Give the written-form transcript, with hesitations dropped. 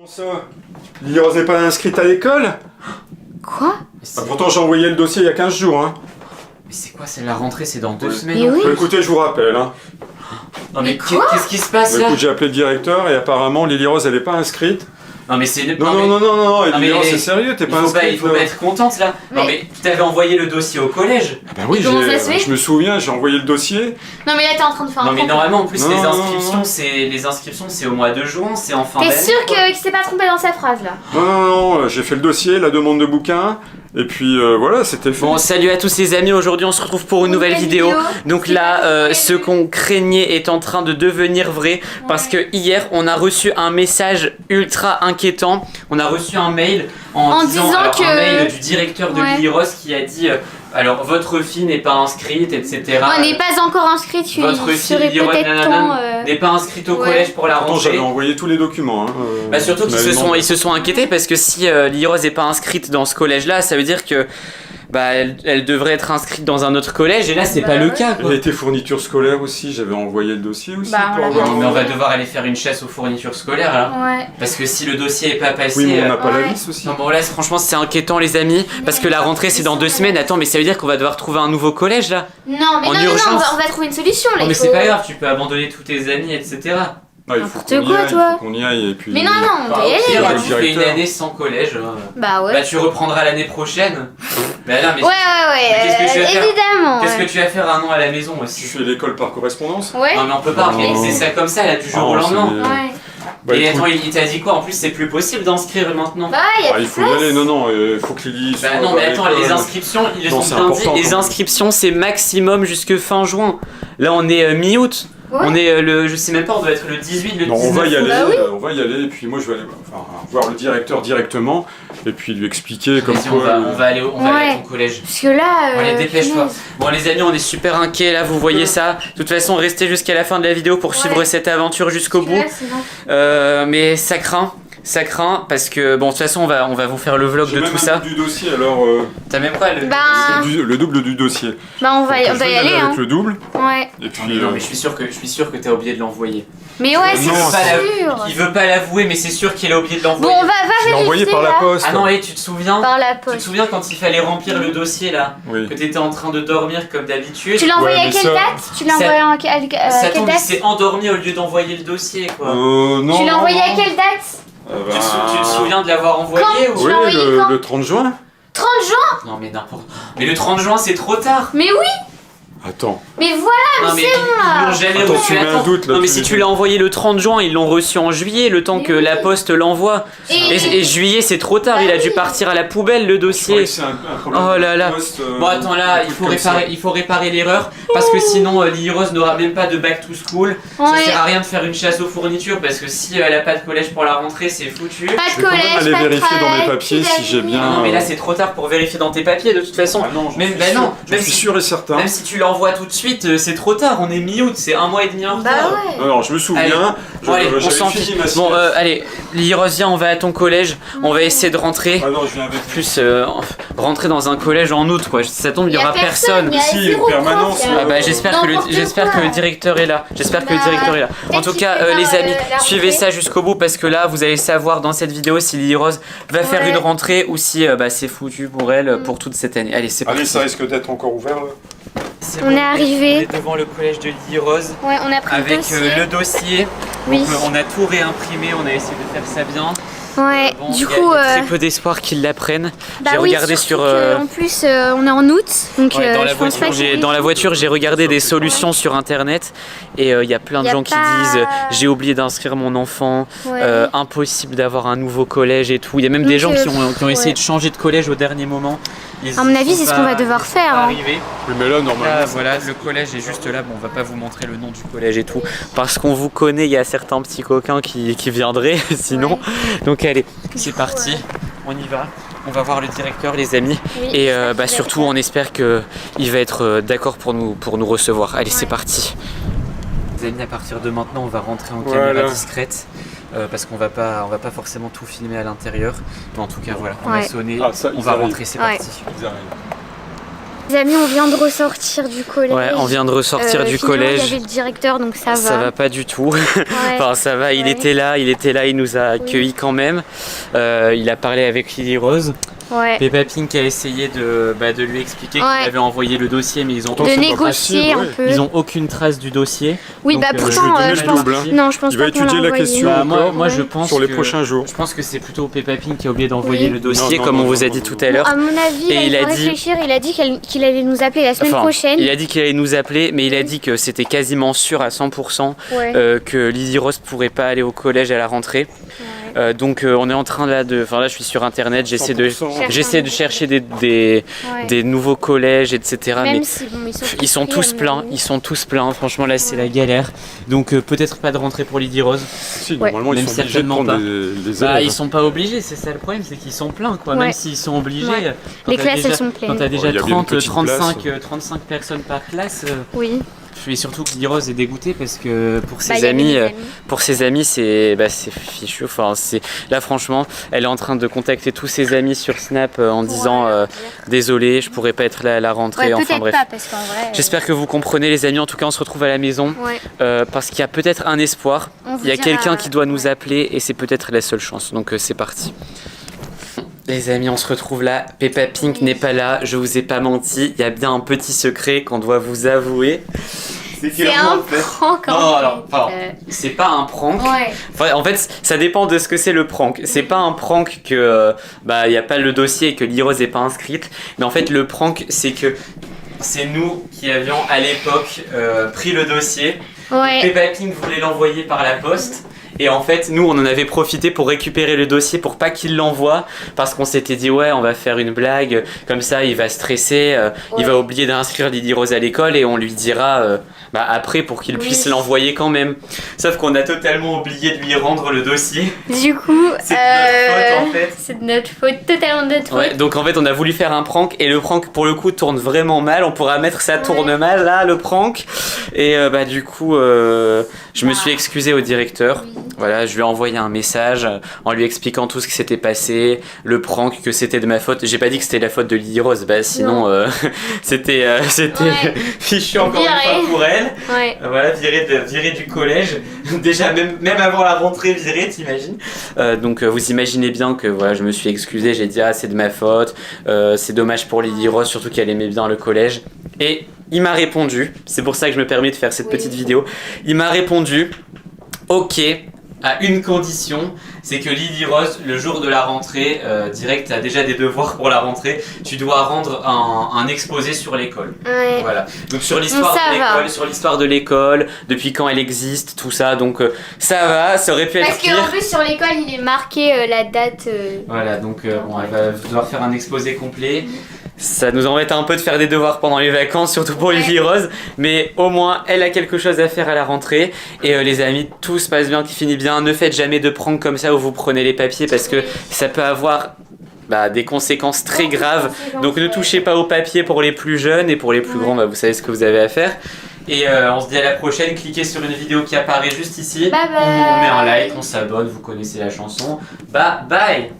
Ça, Lily-Rose n'est pas inscrite à l'école? Quoi? Pourtant j'ai envoyé le dossier il y a 15 jours. Hein. Mais c'est quoi, c'est la rentrée, c'est dans 2 semaines? Mais oui. Écoutez, je vous rappelle. Hein. Non mais qu'est-ce qui se passe là? Écoute, j'ai appelé le directeur et apparemment Lily-Rose elle n'est pas inscrite. Non mais c'est... Non, Lily-Rose c'est sérieux, t'es pas inscrite. Il faut pas être contente là. Non mais tu t'avais envoyé le dossier au collège. Ben oui, je me souviens, j'ai envoyé le dossier. Non mais là t'es en train de faire un... Non mais normalement en plus les inscriptions c'est au mois de juin, c'est en fin d'année. T'es sûr qu'il s'est pas trompé dans sa phrase là? Non, j'ai fait le dossier, la demande de bouquin. Et puis voilà, c'était fait. Bon, salut à tous les amis, aujourd'hui on se retrouve pour une nouvelle vidéo. Donc là, ce qu'on craignait est en train de devenir vrai. Parce que hier, on a reçu un message ultra inquiétant. On a reçu un mail en disant que... un mail du directeur de Lily-Rose qui a dit alors votre fille n'est pas inscrite, etc. On n'est pas encore inscrite, votre fille peut-être temps n'est pas inscrite au collège pour la rentrée. J'avais envoyé tous les documents. Hein, bah surtout qu'ils se sont inquiétés parce que si Lily-Rose n'est pas inscrite dans ce collège-là, ça veut dire que bah elle devrait être inscrite dans un autre collège et là c'est pas le cas quoi. Il y a été fourniture scolaire aussi, j'avais envoyé le dossier aussi pour avoir... Mais on va devoir aller faire une chasse aux fournitures scolaires là. Ouais. Parce que si le dossier est pas passé... Oui mais on n'a pas la liste aussi. Non bon là franchement c'est inquiétant les amis parce que la rentrée c'est dans 2 semaines. Attends mais ça veut dire qu'on va devoir trouver un nouveau collège là? Non mais non, on va trouver une solution là. Non mais c'est pas grave, tu peux abandonner tous tes amis etc. Ah, il faut qu'on y aille et puis... Mais non, on doit y aller. Tu fais une année sans collège. Bah ouais. Bah tu reprendras l'année prochaine. Bah non mais... Ouais. Qu'est-ce que tu vas faire? Évidemment. Qu'est-ce que tu vas faire un an à la maison aussi? Tu fais l'école par correspondance? Ouais. Non mais on peut pas organiser ça comme ça là du jour au lendemain. Ouais. Bah, et attends, il t'a dit quoi? En plus, c'est plus possible d'inscrire maintenant. Bah, il faut y aller, non, il faut que Lily soit... Bah non, mais attends, les inscriptions, ils ont bien dit, les inscriptions c'est maximum jusque fin juin. Là, on est mi-août. Ouais. On est je sais même pas, on doit être le 18, le 19. Non, on va y aller, et puis moi je vais aller voir le directeur directement, et puis lui expliquer comme quoi... On va aller à ton collège. Parce que là... Allez, dépêche-toi. Bon les amis, on est super inquiets là, vous voyez ça. De toute façon, restez jusqu'à la fin de la vidéo pour suivre cette aventure jusqu'au bout. Mais ça craint. Ça craint parce que bon de toute façon on va vous faire le vlog de tout ça. Du dossier alors. T'as même quoi le double du dossier. Bah on va y aller avec le double. Ouais. Et puis non mais je suis sûr que t'as oublié de l'envoyer. Mais ouais c'est sûr. Il veut pas l'avouer mais c'est sûr qu'il a oublié de l'envoyer. Bon on va vérifier. Je l'ai envoyé par la poste. Ah non et tu te souviens? Par la poste. Tu te souviens quand il fallait remplir le dossier là? Que t'étais en train de dormir comme d'habitude. Tu l'as envoyé à quelle date? Tu l'as envoyé à quelle date? Ça tombe, il s'est endormi au lieu d'envoyer le dossier quoi. Non. Tu l'as envoyé à quelle date? Tu te souviens de l'avoir envoyé ou... Oui, le 30 juin. 30 juin? Non mais n'importe... Mais le 30 juin c'est trop tard. Mais oui. Attends. Mais voilà, c'est ils l'ont jamais reçu. Non mais si tu l'as envoyé le 30 juin, ils l'ont reçu en juillet, le temps que la poste l'envoie. Et juillet c'est trop tard, il a dû partir à la poubelle le dossier. Oh là là. Bon attends là, il faut réparer l'erreur parce que sinon Lily-Rose n'aura même pas de back to school. Ça sert à rien de faire une chasse aux fournitures parce que si elle a pas de collège pour la rentrée, c'est foutu. Pas de collège, pas de aller vérifier dans mes papiers si j'ai bien... Non mais là c'est trop tard pour vérifier dans tes papiers de toute façon. Je suis sûr et certain. Même si tu l'envoies tout de suite, c'est trop tard, on est mi-août, c'est 1 mois et demi en retard. Bah ouais. Alors je me souviens, on s'en fiche. Bon allez, Lily-Rose, viens, on va à ton collège, on va essayer de rentrer. Ah non, je viens avec. Plus rentrer dans un collège en août quoi, ça tombe, il y aura personne. Ici, il y a une permanence. Ah bah j'espère que le directeur est là. En tout cas les amis, suivez ça jusqu'au bout parce que là vous allez savoir dans cette vidéo si Lily-Rose va faire une rentrée ou si c'est foutu pour elle pour toute cette année. Allez, c'est parti. Allez, ça risque d'être encore ouvert là. On est arrivé. On est devant le collège de Lily-Rose. Ouais, on a pris avec le dossier. Oui. Donc, on a tout réimprimé, on a essayé de faire ça bien. Ouais, bon, du coup... Il y a très peu d'espoir qu'ils l'apprennent. Bah j'ai regardé sur... En plus, on est en août, donc dans la voiture, j'ai regardé des solutions sur internet et il y a plein de gens qui disent j'ai oublié d'inscrire mon enfant, impossible d'avoir un nouveau collège et tout. Il y a même des gens qui ont essayé de changer de collège au dernier moment. À mon avis, c'est ce qu'on va devoir faire. Oui, mais là, normalement. Là, voilà, le collège est juste là. Bon, on va pas vous montrer le nom du collège et tout, parce qu'on vous connaît. Il y a certains petits coquins qui viendraient, sinon. Donc allez, c'est parti. On y va. On va voir le directeur, les amis. Et surtout, on espère qu'il va être d'accord pour nous recevoir. Allez, c'est parti. Les amis, à partir de maintenant, on va rentrer en caméra discrète. Parce qu'on va pas forcément tout filmer à l'intérieur. Mais en tout cas, voilà, on a sonné, on va rentrer, c'est parti. Ils arrivent. Ouais. Ils arrivent. Ouais. On va rentrer, c'est parti. Ils arrivent. Les amis, on vient de ressortir du collège. Ouais, on vient de ressortir du Finalement, collège. il y avait le directeur, donc ça va. Ça va pas du tout. Ouais. Enfin, ça va, il Ouais. était là, il nous a accueillis quand même. Il a parlé avec Lily Rose. Ouais. Peppa Pink a essayé de lui expliquer Ouais. qu'il avait envoyé le dossier, mais ils ont, De c'est pas négocier facile, un ouais. peu. ils ont aucune trace du dossier. Oui, Donc, bah je pourtant, vais donner je le pense. double, hein. Non, je pense Il va pas qu'on l'a étudier la envoyé. question. Bah, moi, encore, moi, je pense sur les que- prochains jours. Je pense que c'est plutôt Peppa Pink qui a oublié d'envoyer Oui. le dossier, Non, comme non, on vous non, a non, dit non, tout non. à l'heure. À mon avis, Et il il a faut dit- réfléchir. Il a dit qu'il allait nous appeler la semaine Enfin, prochaine. il a dit qu'il allait nous appeler, mais il a dit que c'était quasiment sûr à 100% Ouais. que Lily Rose pourrait pas aller au collège à la rentrée. Donc on est en train là de... Enfin là je suis sur internet, j'essaie de 100%. chercher des Ouais. nouveaux collèges, etc. Même mais si bon, ils sont pris, tous à mon pleins, avis. ils sont tous pleins. Franchement là c'est la galère. Donc peut-être pas de rentrée pour Lily Rose. Si, Ouais. normalement, ils Même sont obligés de certainement prendre pas. des Bah élèves. ils sont pas obligés, c'est ça le problème, c'est qu'ils sont pleins quoi. Ouais. Même s'ils sont obligés. Ouais. Quand Les t'as classes, déjà- elles sont Quand pleines. t'as déjà Oh, il y a bien une 30, petite 35 personnes par classe. Oui. Et surtout que Lily Rose est dégoûtée parce que pour ses Bah, il y avait amis, des amis. pour ses amis, c'est fichu. Enfin, là, franchement, elle est en train de contacter tous ses amis sur Snap en disant désolé, je pourrais pas être là à la rentrée. Ouais, Enfin peut-être bref. pas parce qu'en vrai. J'espère que vous comprenez, les amis. En tout cas, on se retrouve à la maison Ouais. parce qu'il y a peut-être un espoir. On vous Il y a dira, quelqu'un qui doit nous ouais. appeler et c'est peut-être la seule chance. Donc c'est parti. Les amis, on se retrouve là. Peppa Pink Oui. n'est pas là. Je vous ai pas menti. Il y a bien un petit secret qu'on doit vous avouer. C'est un prank Non, en alors, fait. alors, c'est pas un prank. Ouais. Enfin, en fait, ça dépend de ce que c'est le prank. C'est pas un prank que il y a pas le dossier et que Lily Rose est pas inscrite. Mais en fait, le prank, c'est que c'est nous qui avions à l'époque pris le dossier. Ouais. Peppa Pink voulait l'envoyer par la poste. Et en fait, nous, on en avait profité pour récupérer le dossier pour pas qu'il l'envoie. Parce qu'on s'était dit, ouais, on va faire une blague. Comme ça, il va stresser. Il va oublier d'inscrire Lily Rose à l'école. Et on lui dira après pour qu'il puisse l'envoyer quand même. Sauf qu'on a totalement oublié de lui rendre le dossier. Du coup, C'est de notre faute, en fait. c'est de notre faute, totalement de notre faute. Ouais, donc en fait, on a voulu faire un prank. Et le prank, pour le coup, tourne vraiment mal. On pourra mettre ça tourne mal, là, le prank. Et du coup, je me suis excusé au directeur. Voilà, je lui ai envoyé un message en lui expliquant tout ce qui s'était passé, le prank, que c'était de ma faute. J'ai pas dit que c'était la faute de Lily Rose, sinon c'était Ouais. fichu encore une Viré. fois pour elle. Ouais. Voilà, viré du collège. Déjà, même avant la rentrée, viré, t'imagines. Donc vous imaginez bien que voilà, je me suis excusé, j'ai dit c'est de ma faute, c'est dommage pour Lily Rose, surtout qu'elle aimait bien le collège. Et il m'a répondu, c'est pour ça que je me permets de faire cette petite vidéo. Il m'a répondu, ok, à une condition, c'est que Lily Rose, le jour de la rentrée, direct, t'as déjà des devoirs pour la rentrée, tu dois rendre un exposé sur l'école. Ouais. Voilà. Donc sur l'histoire Ça de va. l'école, sur l'histoire de l'école, depuis quand elle existe, tout ça. Donc ça va, ça aurait pu Parce être pire. qu'en plus sur l'école il est marqué la date. Voilà, donc bon, elle va devoir faire un exposé complet. Ça nous embête un peu de faire des devoirs pendant les vacances, surtout pour Lily Rose, mais au moins elle a quelque chose à faire à la rentrée. Et les amis, tout se passe bien, qui finit bien. Ne faites jamais de prank comme ça où vous prenez les papiers parce que ça peut avoir des conséquences très graves. Donc ne touchez pas aux papiers pour les plus jeunes et pour les plus grands, vous savez ce que vous avez à faire. Et on se dit à la prochaine, cliquez sur une vidéo qui apparaît juste ici. Bye bye. On met un like, on s'abonne, vous connaissez la chanson. Bye bye.